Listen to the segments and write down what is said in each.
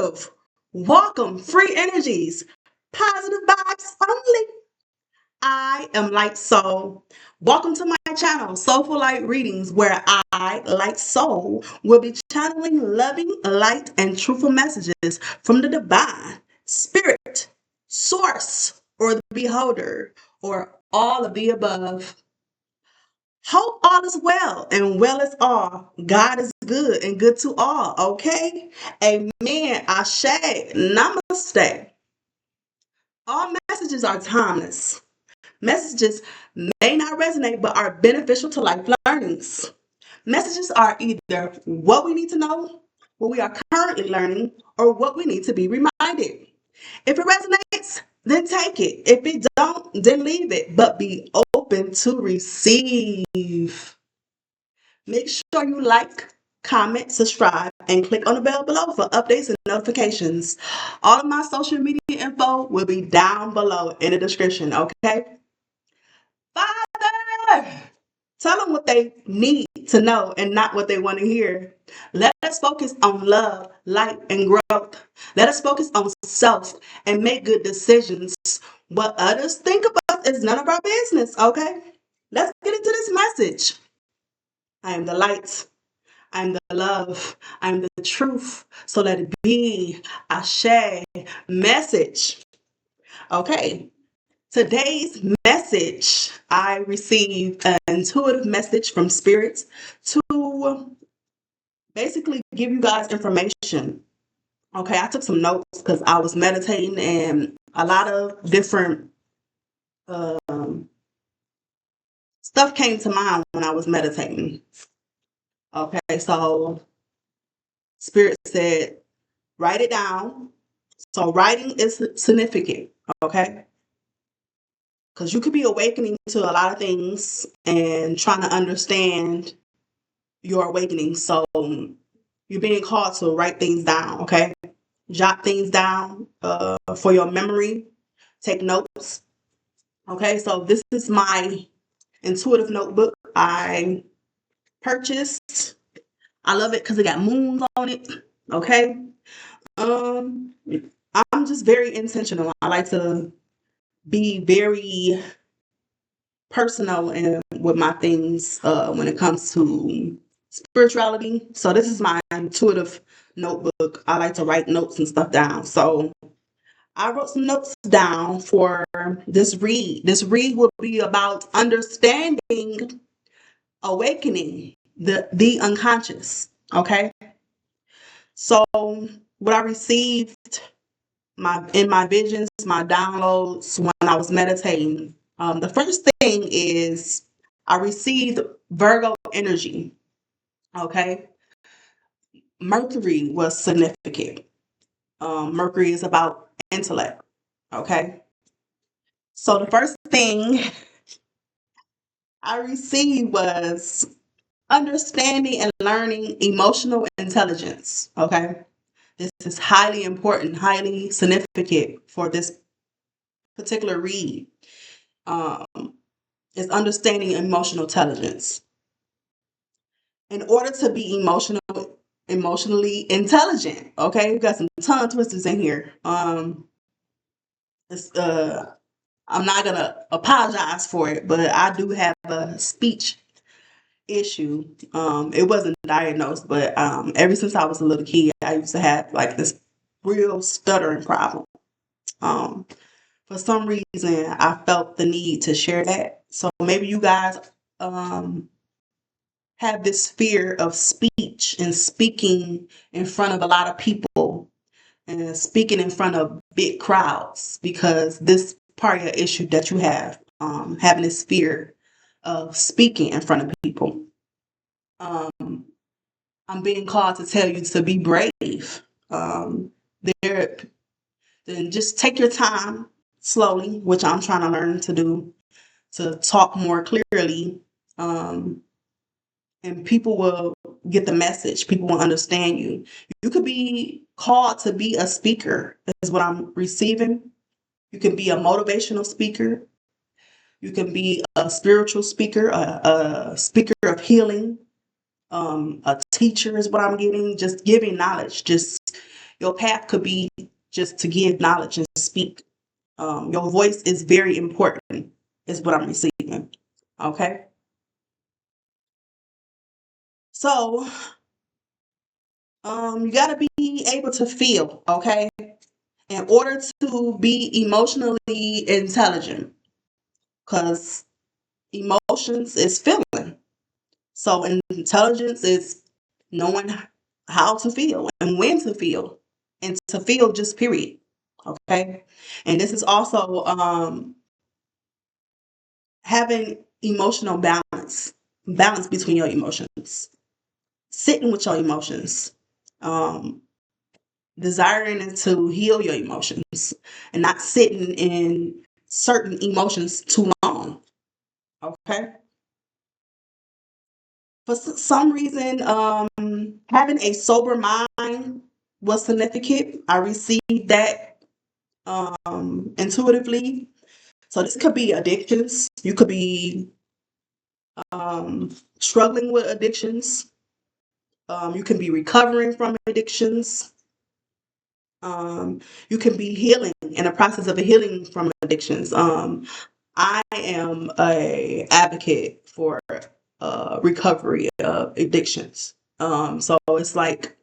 positive. Welcome, free energies, positive vibes only. I am Light Soul. Welcome to my channel, Soulful Light Readings, where I, Light Soul, will be channeling loving, light, and truthful messages from the divine, spirit, source, or the beholder, or all of the above. Hope all is well and well is all. God is good and good to all, okay? Amen. Ashe. Namaste. All messages are timeless. Messages may not resonate but are beneficial to life learnings. Messages are either what we need to know, what we are currently learning, or what we need to be reminded. If it resonates, then take it. If it don't, then leave it, but be open to receive. Make sure you like, comment, subscribe, and click on the bell below for updates and notifications. All of my social media info will be down below in the description, okay? Father, tell them what they need to know and not what they want to hear. Let us focus on love, light, and growth. Let us focus on self and make good decisions. What others think about is none of our business, okay? Let's get into this message. I am the light. I'm the love. I'm the truth. So let it be. Ashe. Message. Okay. Today's message, I received an intuitive message from spirits to basically give you guys information. Okay, I took some notes because I was meditating and a lot of different stuff came to mind when I was meditating. Okay, so Spirit said, write it down. So writing is significant, okay? Because you could be awakening to a lot of things and trying to understand your awakening. So you're being called to write things down, okay? Jot things down for your memory. Take notes, okay? So this is my intuitive notebook I purchased. I love it because it got moons on it, okay? I'm just very intentional. I like to be very personal and with my things when it comes to spirituality. So this is my intuitive notebook. I like to write notes and stuff down. So I wrote some notes down for this read. This read will be about understanding, awakening the unconscious. Okay. So what I received in my visions, my downloads when I was meditating. The first thing is I received Virgo energy. Okay. Mercury was significant. Mercury is about intellect. Okay. So the first thing I received was understanding and learning emotional intelligence. Okay. This is highly important, highly significant for this particular read. Um, is understanding emotional intelligence. In order to be emotionally intelligent, okay, we got some tongue twisters in here. It's, I'm not gonna apologize for it, but I do have a speech issue. It wasn't diagnosed, but ever since I was a little kid, I used to have like this real stuttering problem. Um, for some reason, I felt the need to share that. So maybe you guys have this fear of speech and speaking in front of a lot of people and speaking in front of big crowds because this part of your issue that you have, having this fear of speaking in front of people. I'm being called to tell you to be brave. There, then just take your time slowly, which I'm trying to learn to do, to talk more clearly. And people will get the message. People will understand you. You could be called to be a speaker, is what I'm receiving. You can be a motivational speaker. You can be a spiritual speaker, a speaker of healing. A teacher is what I'm getting. Just giving knowledge, just Your path could be just to give knowledge and speak. Your voice is very important, is what I'm receiving. Okay. So, you got to be able to feel, okay, in order to be emotionally intelligent, because emotions is feeling. So, intelligence is knowing how to feel and when to feel, and to feel just period. Okay. And this is also having emotional balance between your emotions, sitting with your emotions, um, desiring to heal your emotions, and not sitting in certain emotions too long. Okay. For some reason, having a sober mind was significant. I received that intuitively. So this could be addictions. You could be struggling with addictions. You can be recovering from addictions. You can be healing in the process of healing from addictions. I am a advocate for recovery of addictions. So it's like,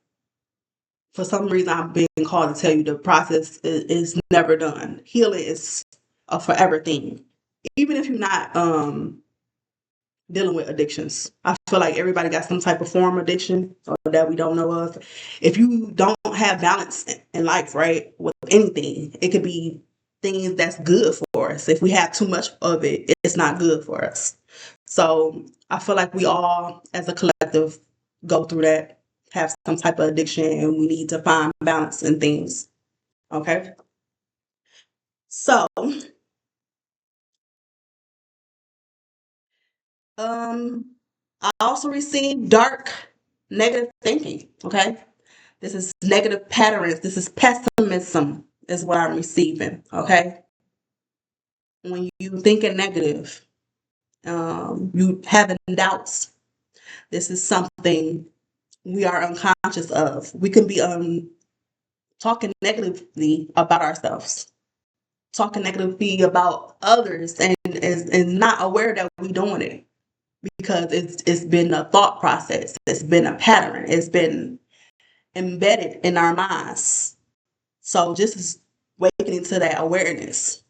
for some reason, I've been called to tell you the process is never done. Healing is a forever thing. Even if you're not dealing with addictions. I feel like everybody got some type of form of addiction that we don't know of. If you don't have balance in life, right, with anything, it could be things that's good for us. If we have too much of it, it's not good for us. So I feel like we all, as a collective, go through that, have some type of addiction, and we need to find balance in things. Okay. So, I also received dark negative thinking. Okay. This is negative patterns. This is pessimism, is what I'm receiving. Okay. When you thinking negative, you having doubts. This is something we are unconscious of. We can be talking negatively about ourselves, talking negatively about others, and not aware that we're doing it, because it's been a thought process. It's been a pattern. It's been embedded in our minds. So just waking to that awareness,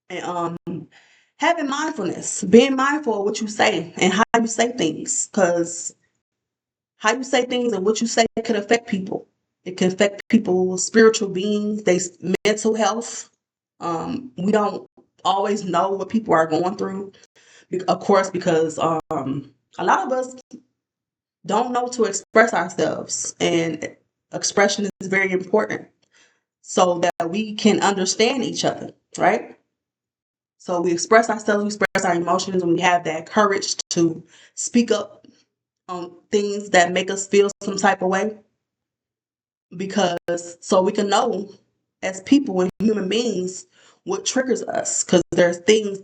and having mindfulness, being mindful of what you say and how you say things, because how you say things and what you say could affect people. It can affect people's spiritual beings, their mental health. We don't always know what people are going through, of course, because a lot of us don't know to express ourselves, and expression is very important so that we can understand each other, right? So we express ourselves, we express our emotions, and we have that courage to speak up on things that make us feel some type of way, because so we can know as people and human beings what triggers us, because there's things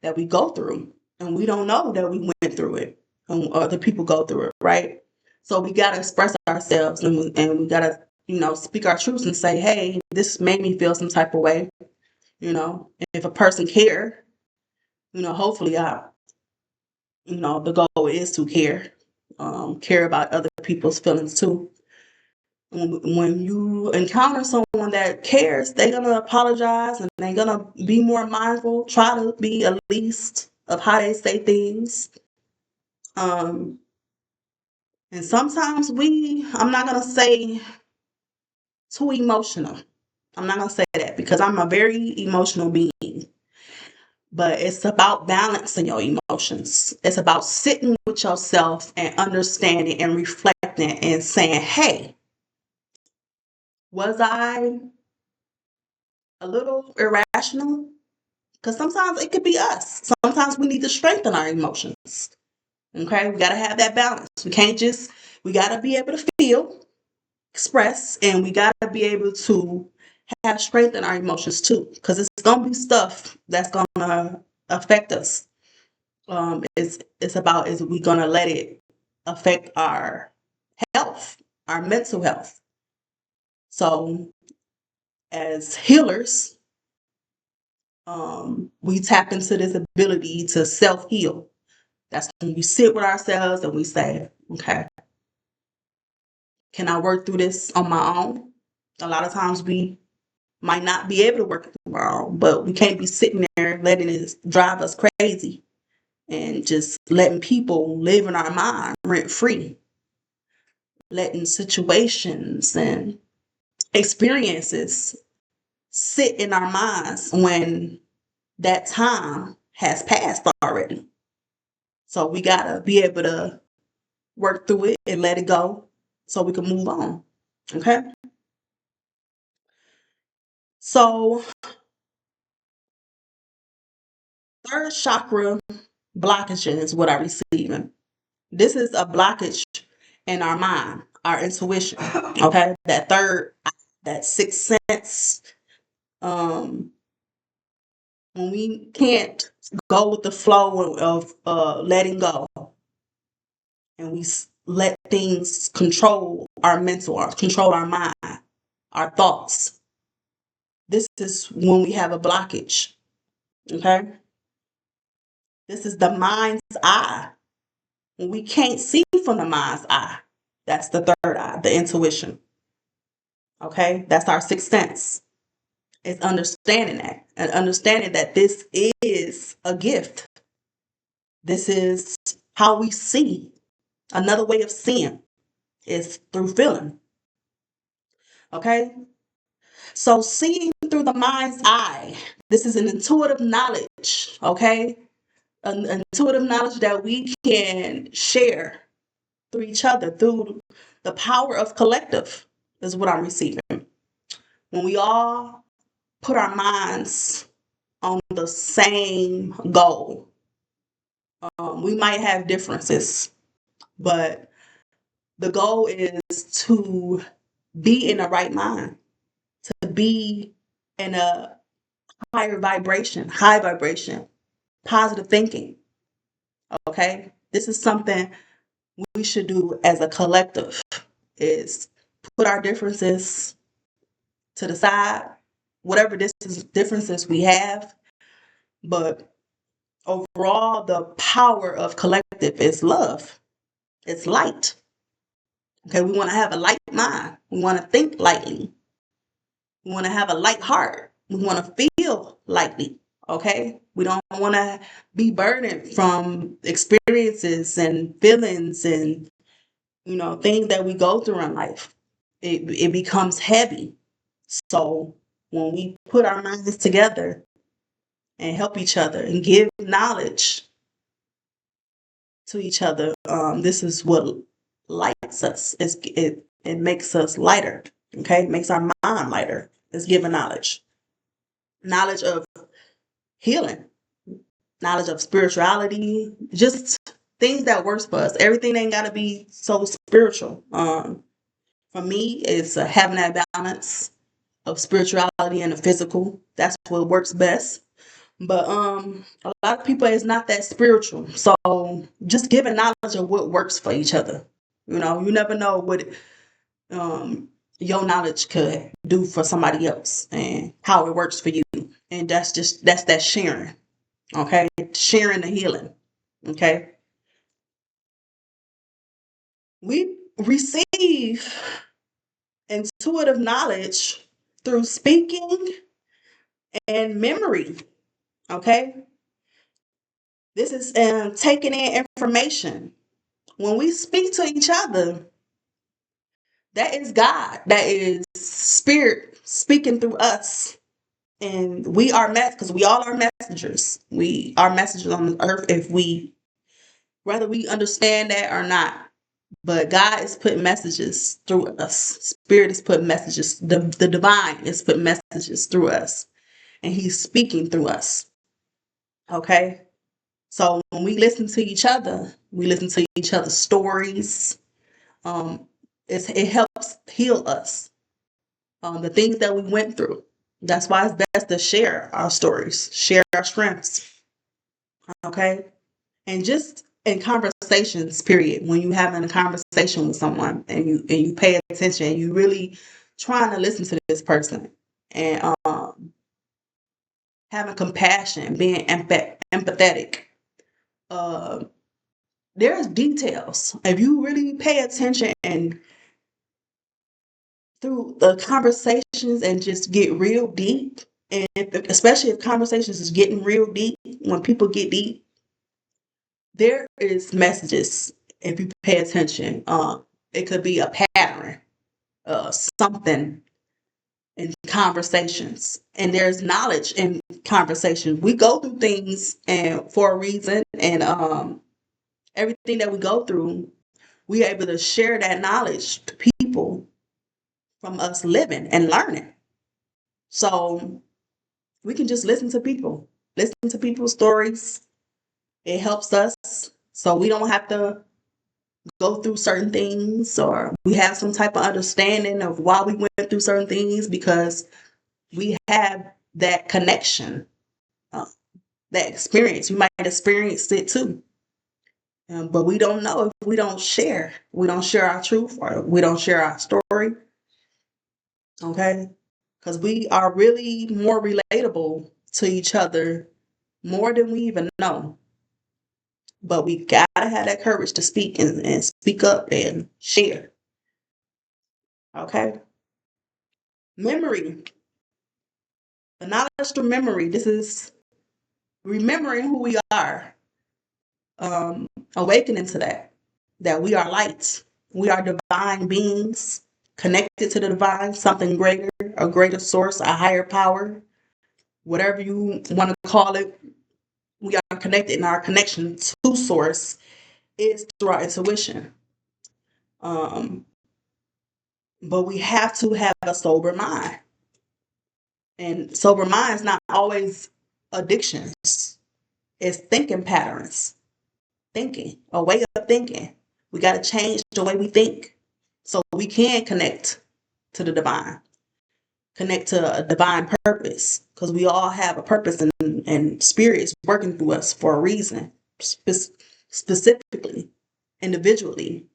that we go through and we don't know that we went through it, and other people go through it, right? So we got to express ourselves, and we got to, speak our truths and say, hey, this made me feel some type of way. If a person care, hopefully the goal is to care about other people's feelings too. When you encounter someone that cares, they're gonna apologize, and they're gonna be more mindful, try to be at least of how they say things. Um, and sometimes I'm not gonna say too emotional. I'm not gonna say that, because I'm a very emotional being. But it's about balancing your emotions. It's about sitting with yourself and understanding and reflecting and saying, hey, was I a little irrational? Because sometimes it could be us. Sometimes we need to strengthen our emotions. Okay, we got to have that balance. We got to be able to feel, express, and we got to be able to have strength in our emotions too. Because it's going to be stuff that's going to affect us. It's about, is we going to let it affect our health, our mental health? So as healers, we tap into this ability to self-heal. That's when we sit with ourselves and we say, okay, can I work through this on my own? A lot of times we might not be able to work through our own, but we can't be sitting there letting it drive us crazy and just letting people live in our mind rent free, letting situations and experiences sit in our minds when that time has passed already. So we gotta be able to work through it and let it go so we can move on. Okay? So, third chakra blockage is what I receiving. This is a blockage in our mind, our intuition. Okay? That third, that sixth sense. Um, when we can't go with the flow of letting go, and we let things control our mental, or control our mind, our thoughts. This is when we have a blockage. Okay? This is the mind's eye. When we can't see from the mind's eye, that's the third eye, the intuition. Okay? That's our sixth sense. It's understanding that, and understanding that this is a gift. This is how we see. Another way of seeing is through feeling. Okay? So seeing through the mind's eye, this is an intuitive knowledge, okay? An intuitive knowledge that we can share through each other, through the power of collective is what I'm receiving. When we all put our minds on the same goal, we might have differences, but the goal is to be in the right mind, to be in a higher vibration, high vibration, positive thinking. Okay? This is something we should do as a collective, is put our differences to the side, whatever differences we have. But overall, the power of collective is love. It's light. Okay, we want to have a light mind. We want to think lightly. We want to have a light heart. We want to feel lightly. Okay, we don't want to be burdened from experiences and feelings and things that we go through in life. It becomes heavy. So when we put our minds together and help each other and give knowledge to each other, this is what lights us. It makes us lighter. Okay, it makes our mind lighter. It's giving knowledge of healing, knowledge of spirituality, just things that works for us. Everything ain't got to be so spiritual. For me, it's having that balance of spirituality and the physical. That's what works best. But a lot of people is not that spiritual. So just giving knowledge of what works for each other. You never know what your knowledge could do for somebody else and how it works for you. And that's that sharing. Okay? Sharing the healing. Okay? We receive intuitive knowledge through speaking and memory. Okay? This is taking in information. When we speak to each other, that is God. That is Spirit speaking through us. And we are because we all are messengers. We are messengers on the earth whether we understand that or not. But God is putting messages through us. Spirit is putting messages. The divine is putting messages through us. And He's speaking through us. Okay? So when we listen to each other, we listen to each other's stories. It helps heal us. The things that we went through. That's why it's best to share our stories, share our strengths. Okay? And just in conversations, period, when you're having a conversation with someone and you pay attention and you really trying to listen to this person and having compassion, being empathetic. Uh, there's details. If you really pay attention and through the conversations and just get real deep, and especially if conversations is getting real deep, when people get deep, there is messages. If you pay attention, it could be a pattern, something in conversations, and there's knowledge in conversation. We go through things and for a reason, and everything that we go through, we are able to share that knowledge to people from us living and learning. So we can just listen to people's stories. It helps us, so we don't have to go through certain things, or we have some type of understanding of why we went through certain things, because we have that connection, uh, that experience. You might experience it too. But we don't know if we don't share. We don't share our truth, or we don't share our story. Okay? Because we are really more relatable to each other more than we even know. But we gotta have that courage to speak and speak up and share. Okay? Memory. The knowledge through memory. This is remembering who we are. Awakening to that we are light. We are divine beings connected to the divine, something greater, a greater source, a higher power, whatever you want to call it. We are connected, and our connection to source is through our intuition. Um, but we have to have a sober mind. And sober mind is not always addictions. It's thinking patterns, thinking, a way of thinking. We got to change the way we think so we can connect to the divine, connect to a divine purpose, because we all have a purpose, and spirit is working through us for a reason, specifically, individually.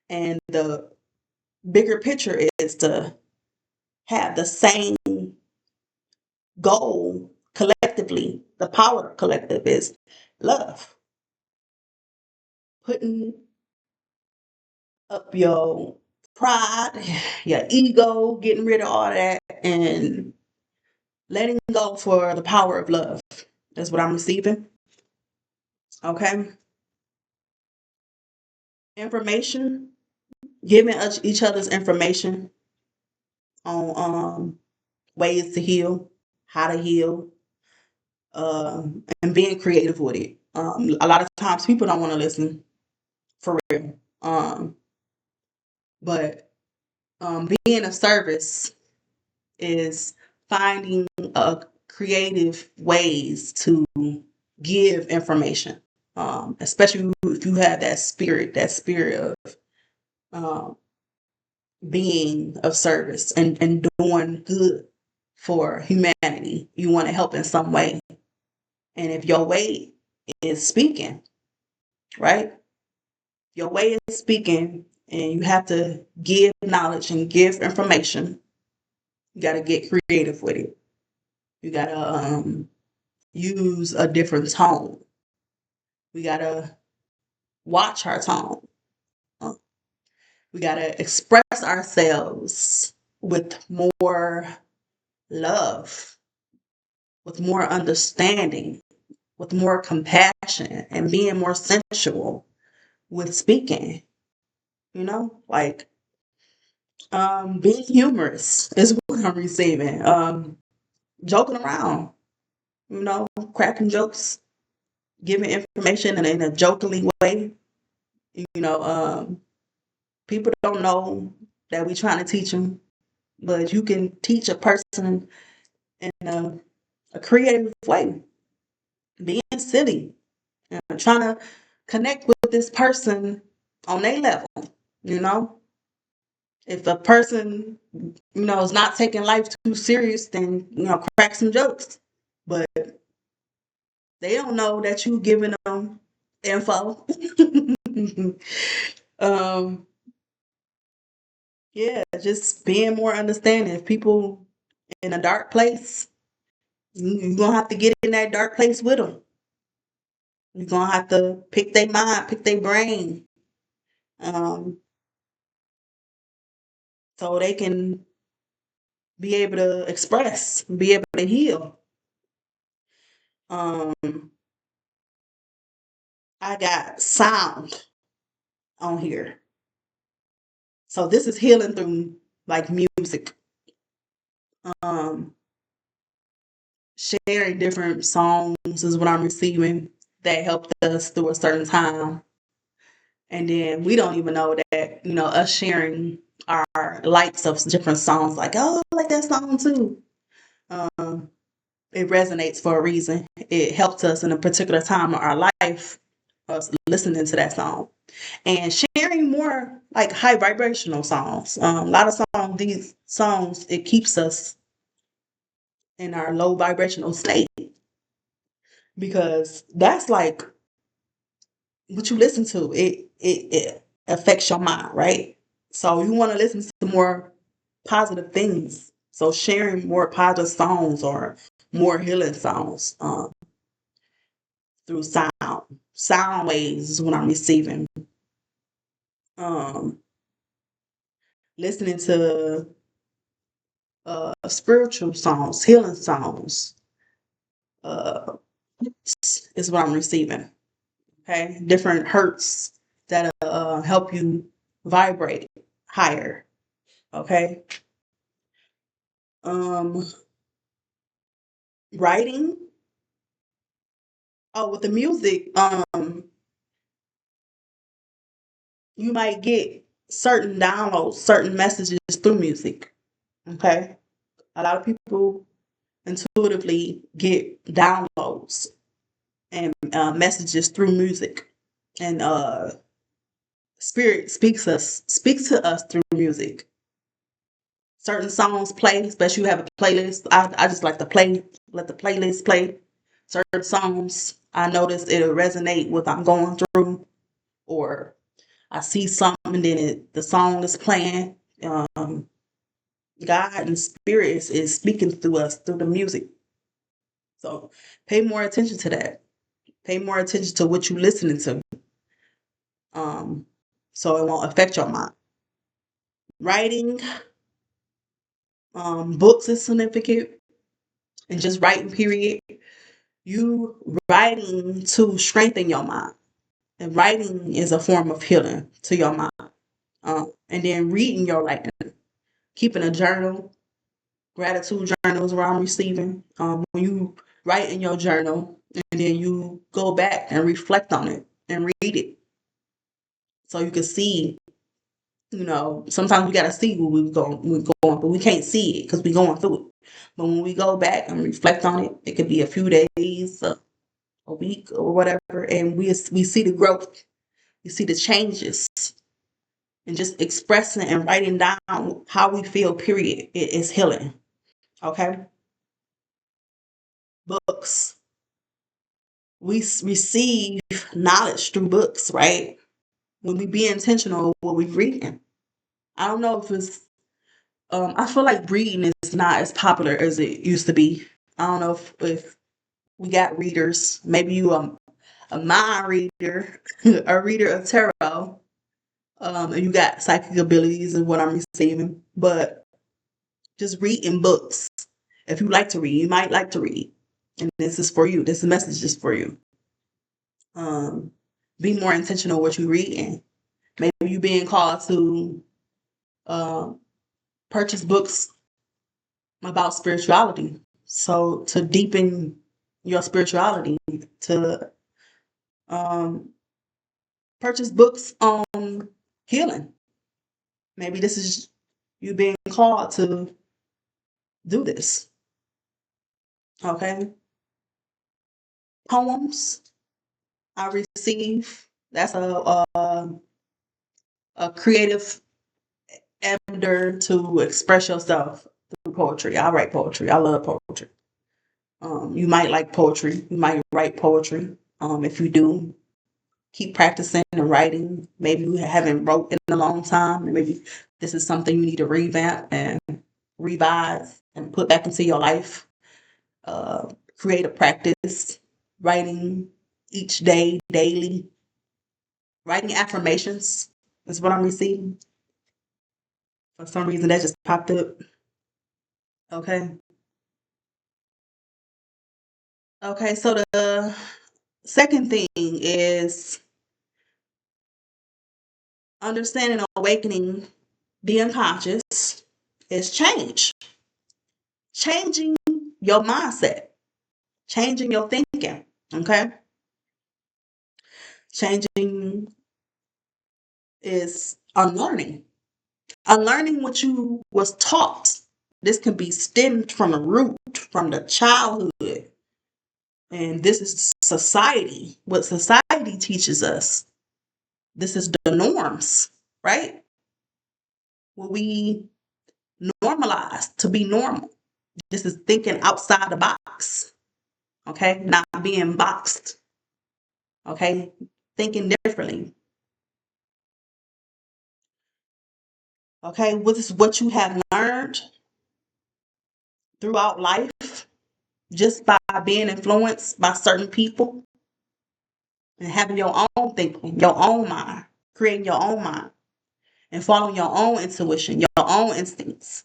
And the bigger picture is to have the same goal collectively. The power collective is love, putting up your pride, your ego, getting rid of all that, and letting go for the power of love. That's what I'm receiving. Okay. Information, giving each other's information on ways to heal, how to heal, and being creative with it. A lot of times people don't want to listen, for real. But being of service is finding creative ways to give information, especially if you have that spirit of um, being of service and doing good for humanity. You want to help in some way. And if your way is speaking, right? Your way is speaking, and you have to give knowledge and give information. You got to get creative with it. You got to use a different tone. We got to watch our tone. Uh, We got to express ourselves with more love, with more understanding, with more compassion, and being more sensual with speaking. Like being humorous is what I'm receiving. Joking around, cracking jokes, giving information in a jokingly way. You know, people don't know that we're trying to teach them, but you can teach a person in a creative way, being silly, trying to connect with this person on their level. You know, if a person, is not taking life too serious, then, crack some jokes. But they don't know that you giving them info. um, Yeah, just being more understanding. If people in a dark place, you're gonna have to get in that dark place with them. You're gonna have to pick their mind, pick their brain, um, so they can be able to express, be able to heal. Um, I got sound on here. So this is healing through like music. Um, Sharing different songs is what I'm receiving that helped us through a certain time. And then we don't even know that, us sharing our likes of different songs, like, oh, I like that song too. Um, it resonates for a reason. It helped us in a particular time of our life, us listening to that song. And sharing more like high vibrational songs. A lot of these songs, it keeps us in our low vibrational state because that's like what you listen to. It affects your mind, right? So you want to listen to more positive things. So sharing more positive songs or more healing songs through sound waves is what I'm receiving. Um, Listening to spiritual songs, healing songs, uh, is what I'm receiving. Okay, different hertz that help you vibrate higher. Okay, um, writing. Oh, with the music, you might get certain downloads, certain messages through music. Okay, a lot of people intuitively get downloads and messages through music, and spirit speaks to us through music. Certain songs play, especially you have a playlist. I just like to let the playlist play. Certain songs I notice it'll resonate with I'm going through, or I see something and then the song is playing. Um, God and spirit is speaking through us through the music. So pay more attention to that. Pay more attention to what you're listening to. Um, so it won't affect your mind. Writing, books is significant, and just writing, period. You writing to strengthen your mind. And writing is a form of healing to your mind. And then reading your writing, keeping a journal, gratitude journals where I'm receiving. When you write in your journal and then you go back and reflect on it and read it. So you can see, sometimes we gotta see what we're going, but we can't see it because we're going through it. But when we go back and reflect on it, it could be a few days, a week, or whatever, and we see the growth, we see the changes, and just expressing and writing down how we feel. Period. It is healing. Okay. Books. We receive knowledge through books, right? When we be intentional with what we're reading. I don't know if it's. I feel like reading is not as popular as it used to be. I don't know if we got readers. Maybe you a mind reader, a reader of tarot, and you got psychic abilities and what I'm receiving. But just reading books. If you like to read, you might like to read, and this is for you. This message is for you. Um, be more intentional what you reading. Maybe you being called to uh, purchase books about spirituality. So to deepen your spirituality, to um, purchase books on healing. Maybe this is you being called to do this. Okay. Poems I receive. That's a creative endeavor to express yourself through poetry. I write poetry. I love poetry. You might like poetry. You might write poetry. If you do, keep practicing and writing. Maybe you haven't wrote in a long time. Maybe This is something you need to revamp and revise and put back into your life. Create a practice, writing each day, daily. Writing affirmations is what I'm receiving. For some reason, that just popped up. Okay. Okay, so the second thing is understanding and awakening the unconscious is change. Changing your mindset, changing your thinking. Okay. Changing is unlearning. Unlearning what you was taught. This can be stemmed from the root, from the childhood. And this is society, what society teaches us. This is the norms, right? What we normalize to be normal. This is thinking outside the box, okay? Not being boxed, okay? Thinking differently, okay? What is what you have learned throughout life just by being influenced by certain people and having your own thinking, your own mind, creating your own mind and following your own intuition, your own instincts.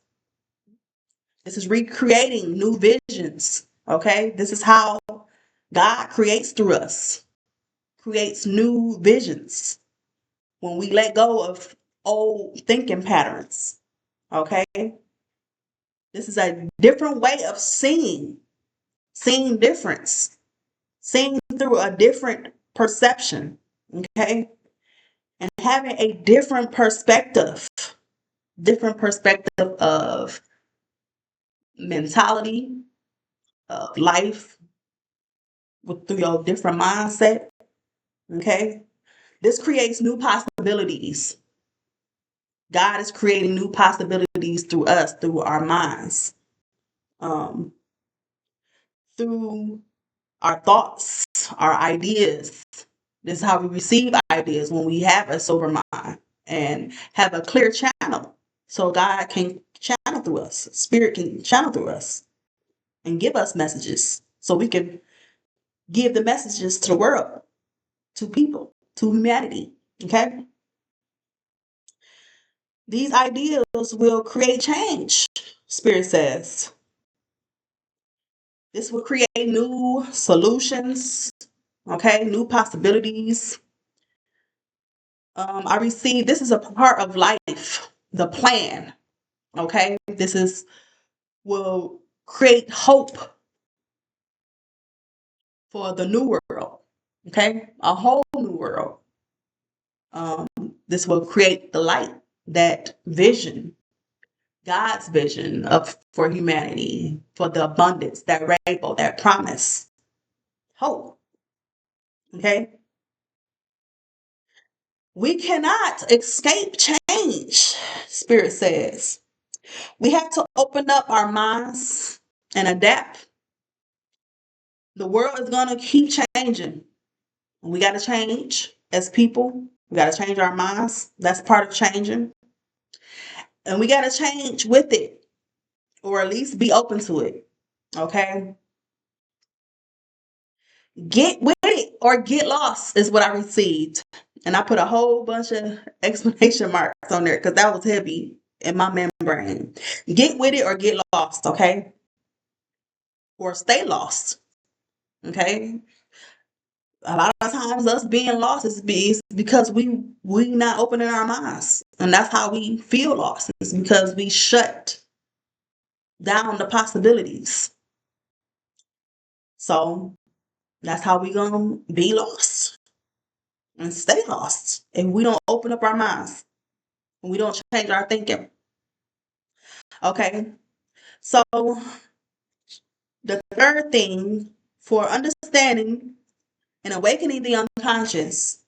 This is recreating new visions, okay? This is how God creates through us, creates new visions when we let go of old thinking patterns, okay? This is a different way of seeing difference, seeing through a different perception, okay? And having a different perspective of mentality, of life, through your different mindset, okay? This creates new possibilities. God is creating new possibilities through us, through our minds, um, through our thoughts, our ideas. This is how we receive ideas when we have a sober mind and have a clear channel. So God can channel through us, Spirit can channel through us and give us messages so we can give the messages to the world, to people, to humanity. Okay? These ideas will create change, Spirit says. This will create new solutions, okay, new possibilities. I received this is a part of life, the plan, okay? This is will create hope for the new world, okay? A whole new world. Um, this will create the light, that vision, God's vision of for humanity, for the abundance, that rainbow, that promise, hope. Okay? We cannot escape change, Spirit says. We have to open up our minds and adapt. The world is going to keep changing. We got to change as people. We got to change our minds. That's part of changing. And we got to change with it, or at least be open to it. Okay? Get with it or get lost is what I received. And I put a whole bunch of exclamation marks on there because that was heavy in my membrane. Get with it or get lost, okay? Or stay lost, okay? A lot of times us being lost is because we not opening our minds. And that's how we feel lost. It's because we shut down the possibilities. So that's how we gonna be lost and stay lost if we don't open up our minds and we don't change our thinking. Okay, so the third thing for understanding and awakening the unconscious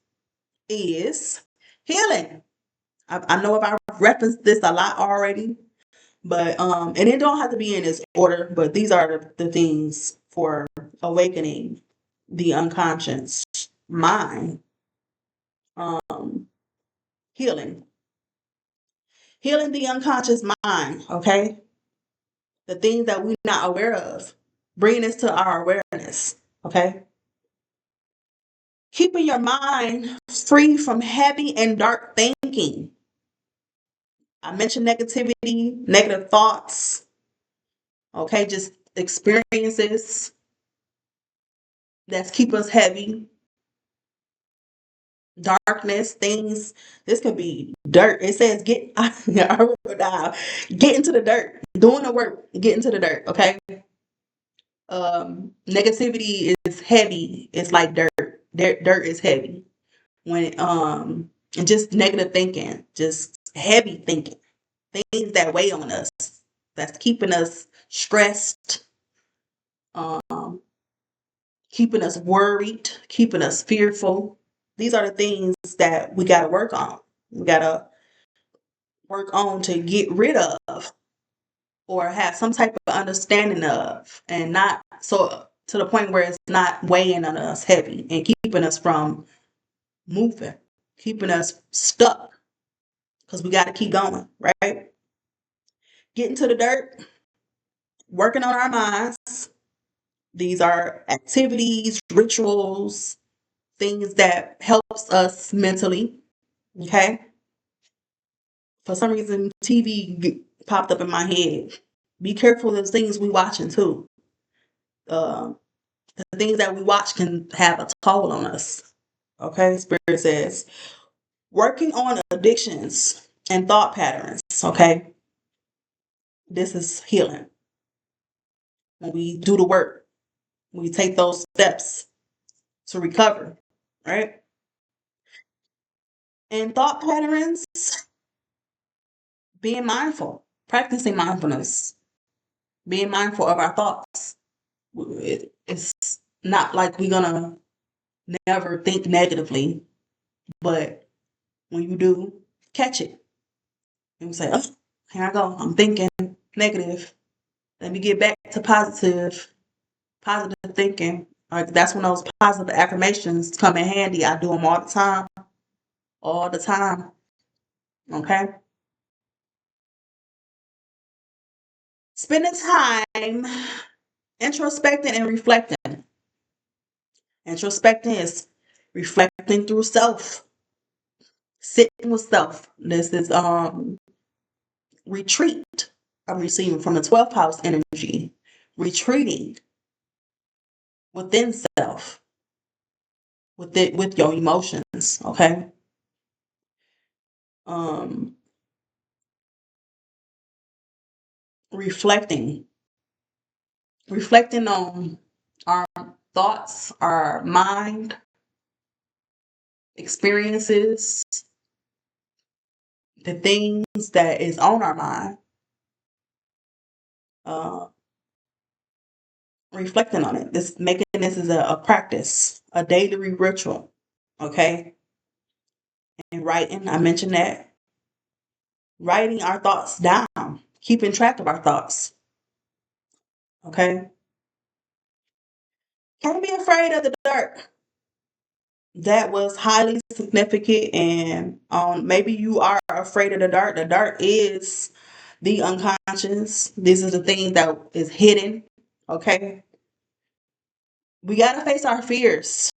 is healing. I know I've referenced this a lot already, but and it don't have to be in this order, but these are the things for awakening the unconscious mind. Healing. Healing the unconscious mind, okay? The things that we're not aware of, bringing this to our awareness, okay? Keeping your mind free from heavy and dark thinking. I mentioned negativity, negative thoughts, okay? Just experiences that keep us heavy, darkness, things. This could be dirt. It says get, I wrote it down, get into the dirt, doing the work, get into the dirt, okay? Negativity is heavy. It's like dirt. Dirt is heavy. When and just negative thinking, just heavy thinking, things that weigh on us, that's keeping us stressed, um, keeping us worried, keeping us fearful. These are the things that we got to work on. We got to work on to get rid of or have some type of understanding of, and not so to the point where it's not weighing on us heavy and keeping us from moving, keeping us stuck, because we got to keep going, right? Getting to the dirt, working on our minds. These are activities, rituals, things that helps us mentally, okay? For some reason, TV popped up in my head. Be careful of those things we watching too. Uh, the things that we watch can have a toll on us. Okay, Spirit says working on addictions and thought patterns. Okay, this is healing. When we do the work, we take those steps to recover, right? And thought patterns, being mindful, practicing mindfulness, being mindful of our thoughts. It's not like we're gonna never think negatively, but when you do, catch it and say, "Oh, here I go. I'm thinking negative. Let me get back to positive thinking." Like that's when those positive affirmations come in handy. I do them all the time, all the time. Okay. Spending time introspecting and reflecting. Introspecting is reflecting through self, sitting with self. This is retreat. I'm receiving from the 12th house energy, retreating within self, with your emotions. Okay. Um, reflecting, reflecting on our thoughts, our mind, experiences, the things that is on our mind. Uh, reflecting on it. This making this is a practice, a daily ritual. Okay. And writing, I mentioned that. Writing our thoughts down, keeping track of our thoughts. Okay. Can't be afraid of the dark. That was highly significant. And maybe you are afraid of the dark. The dark is the unconscious. This is the thing that is hidden. Okay. We got to face our fears.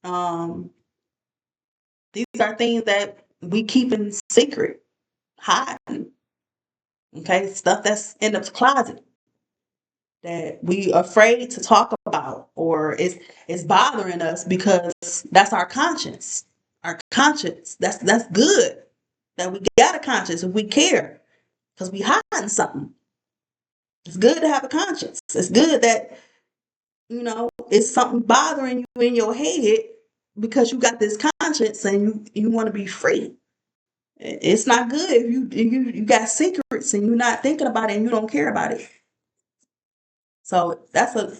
Um, these are things that we keep in secret, hiding. Okay. Stuff that's in the closet that we afraid to talk about, or it's bothering us because that's our conscience. Our conscience, that's good that we got a conscience if we care, because we hiding something. It's good to have a conscience. It's good that it's something bothering you in your head because you got this conscience and you want to be free. It's not good if you got secrets and you're not thinking about it and you don't care about it. So that's looking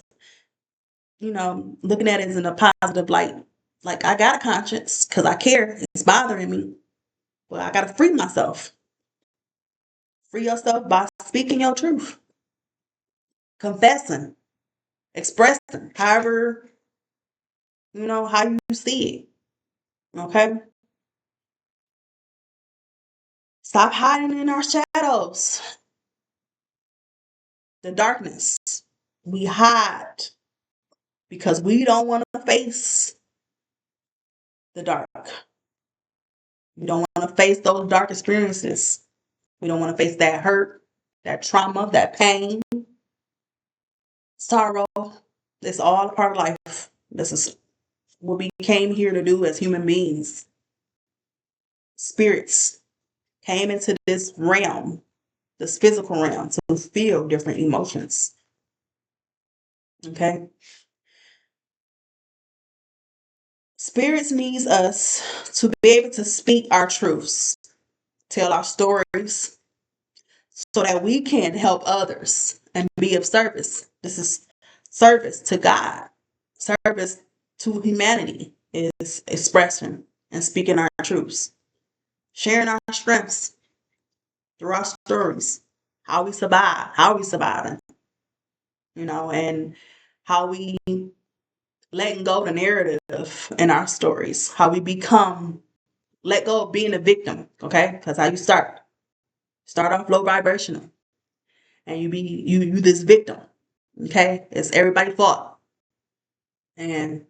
at it as in a positive light. Like, I got a conscience because I care. It's bothering me. Well, I got to free myself. Free yourself by speaking your truth, confessing, expressing, however, how you see it. Okay. Stop hiding in our shadows. The darkness. We hide because we don't want to face the dark. We don't want to face those dark experiences. We don't want to face that hurt, that trauma, that pain, sorrow. It's all a part of life. This is what we came here to do as human beings. Spirits came into this realm, this physical realm, to feel different emotions. Okay? Spirits needs us to be able to speak our truths, tell our stories, so that we can help others and be of service. This is service to God. Service to humanity is expression and speaking our truths, sharing our strengths through our stories, how we survive, how we surviving, and how we letting go the narrative in our stories, how we let go of being a victim, okay? Because how you start off low vibrational, and you this victim, okay? It's everybody's fault, and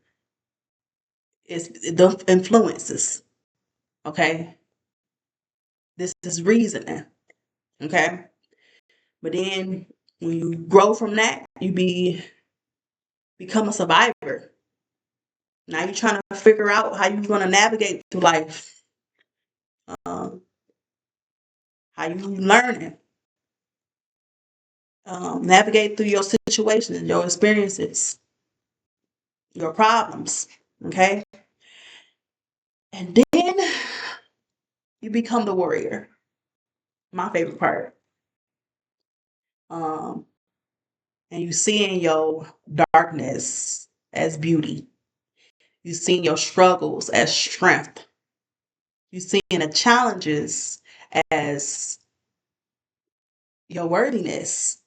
it's the influences, okay? This is reasoning, okay? But then when you grow from that, you become a survivor. Now you're trying to figure out how you're going to navigate through life, how you learning, navigate through your situations, your experiences, your problems, okay? And then you become the warrior. My favorite part. Um, and you seeing your darkness as beauty. You seeing your struggles as strength. You seeing the challenges as your worthiness.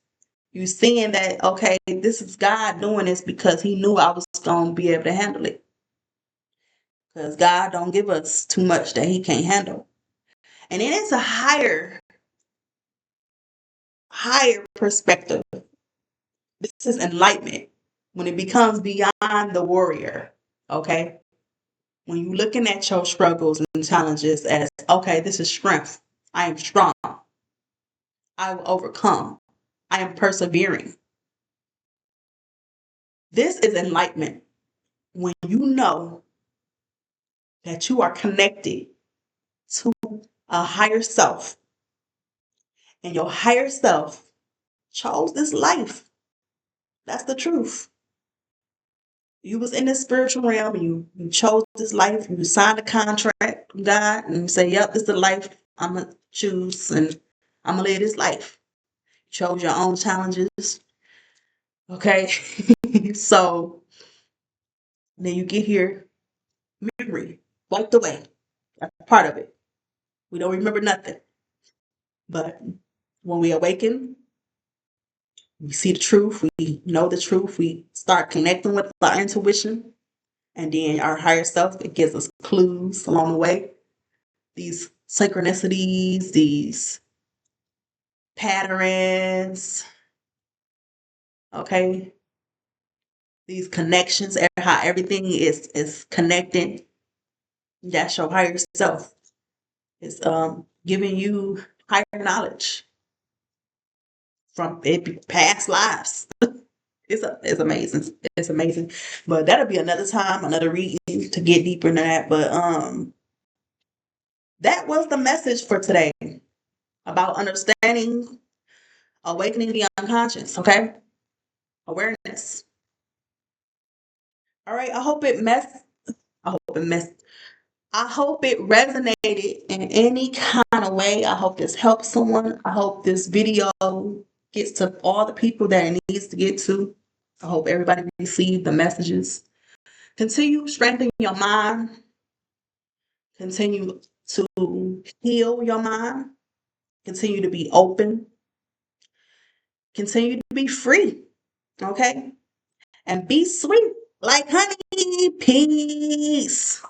You seeing that, okay, this is God doing this because he knew I was going to be able to handle it. Because God don't give us too much that he can't handle. And it is a higher perspective. This is enlightenment when it becomes beyond the warrior, okay? When you're looking at your struggles and challenges as, okay, this is strength. I am strong. I will overcome. I am persevering. This is enlightenment when you know that you are connected to a higher self, and your higher self chose this life. That's the truth. You was in the spiritual realm and you chose this life. You signed a contract with God and you say, yep, this is the life I'm going to choose and I'm going to live this life. You chose your own challenges. Okay. So then you get here, memory wiped away. That's part of it. We don't remember nothing. But when we awaken, we see the truth. We know the truth. We start connecting with our intuition. And then our higher self, it gives us clues along the way. These synchronicities, these patterns, okay? These connections, how everything is connected. That's your higher self. It's giving you higher knowledge from past lives. It's amazing. It's amazing. But that'll be another time, another reading to get deeper into that. But that was the message for today about understanding, awakening the unconscious, okay? Awareness. All right, I hope it resonated in any kind of way. I hope this helps someone. I hope this video gets to all the people that it needs to get to. I hope everybody received the messages. Continue strengthening your mind. Continue to heal your mind. Continue to be open. Continue to be free. Okay? And be sweet like honey. Peace.